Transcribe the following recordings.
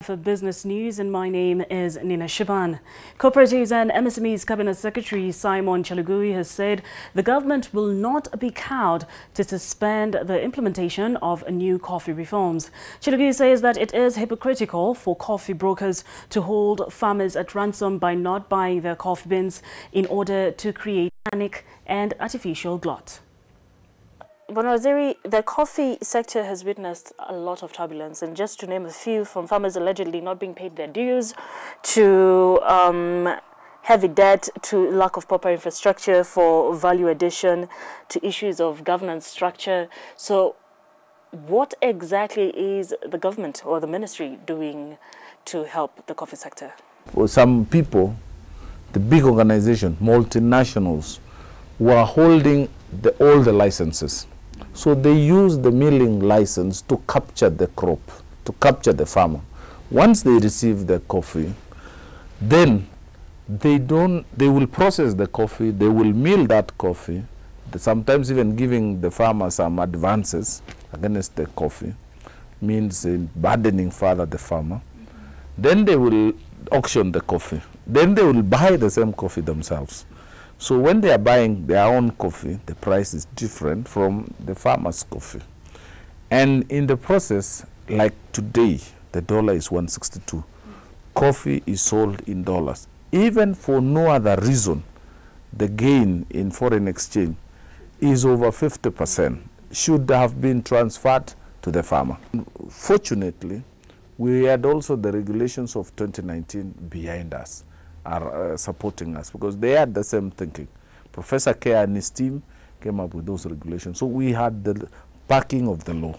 For business news, and my name is Nina Shiban. Cooperatives and MSMEs Cabinet Secretary Simon Chelugui has said the government will not be cowed to suspend the implementation of new coffee reforms. Chelugui says that it is hypocritical for coffee brokers to hold farmers at ransom by not buying their coffee beans in order to create panic and artificial glut. Bonaziri, the coffee sector has witnessed a lot of turbulence, and just to name a few, from farmers allegedly not being paid their dues to heavy debt to lack of proper infrastructure for value addition to issues of governance structure. So what exactly is the government or the ministry doing to help the coffee sector? Well, some people, the big organizations, multinationals, were holding all the licenses. So they use the milling license to capture the crop, to capture the farmer. Once they receive the coffee, then they will process the coffee, they will mill that coffee, sometimes even giving the farmer some advances against the coffee, means burdening further the farmer. Then they will auction the coffee. Then they will buy the same coffee themselves. So when they are buying their own coffee, the price is different from the farmer's coffee. And in the process, like today, the dollar is 162. Coffee is sold in dollars. Even for no other reason, the gain in foreign exchange is over 50%, should have been transferred to the farmer. Fortunately, we had also the regulations of 2019 behind us, are supporting us, because they had the same thinking. Professor Kea and his team came up with those regulations. So we had the backing of the law.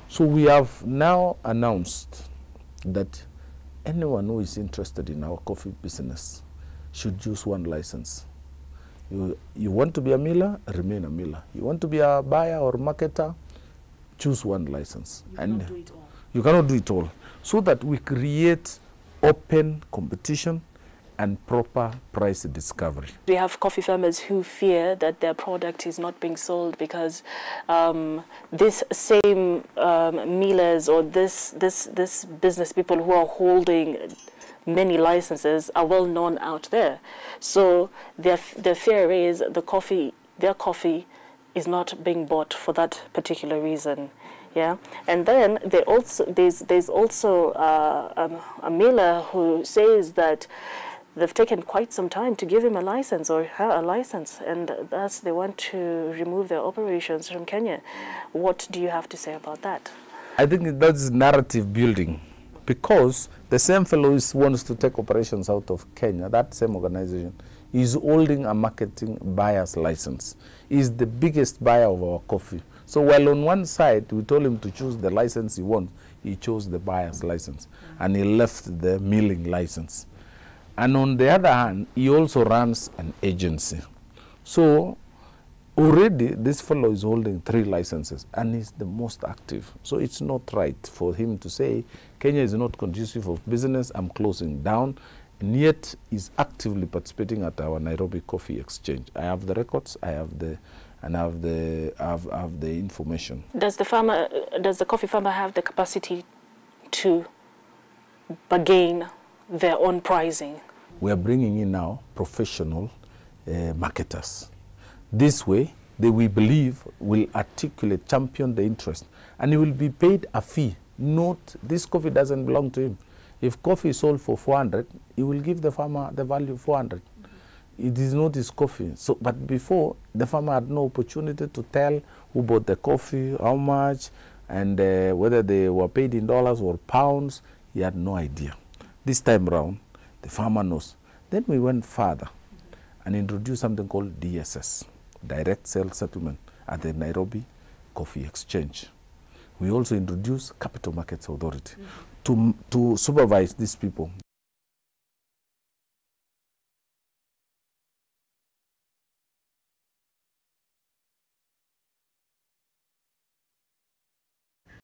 So we have now announced that anyone who is interested in our coffee business should use one license. You want to be a miller, remain a miller. You want to be a buyer or marketer, choose one license. You cannot do it all. You cannot do it all. So that we create open competition and proper price discovery. We have coffee farmers who fear that their product is not being sold because this same millers or this business people who are holding many licenses are well known out there. So their fear is their coffee is not being bought for that particular reason. Yeah, and then there's also a miller who says that they've taken quite some time to give him a license or her a license, and thus they want to remove their operations from Kenya. What do you have to say about that? I think that's narrative building, because the same fellow who wants to take operations out of Kenya, that same organization, is holding a marketing buyer's license. He's the biggest buyer of our coffee. So while on one side we told him to choose the license he wants, he chose the buyer's license, and he left the milling license. And on the other hand, he also runs an agency. So already this fellow is holding 3 licenses and he's the most active. So it's not right for him to say, Kenya is not conducive of business, I'm closing down, and yet he's actively participating at our Nairobi Coffee Exchange. I have the records, I have the information. Does the coffee farmer have the capacity to bargain their own pricing? We are bringing in now professional marketers. This way, we believe will articulate, champion the interest, and he will be paid a fee. Not, this coffee doesn't belong to him. If coffee is sold for 400, he will give the farmer the value 400. It is not his coffee. So, but before, the farmer had no opportunity to tell who bought the coffee, how much, and whether they were paid in dollars or pounds. He had no idea. This time round, the farmer knows. Then we went further and introduced something called DSS, Direct Sales Settlement, at the Nairobi Coffee Exchange. We also introduced Capital Markets Authority to supervise these people.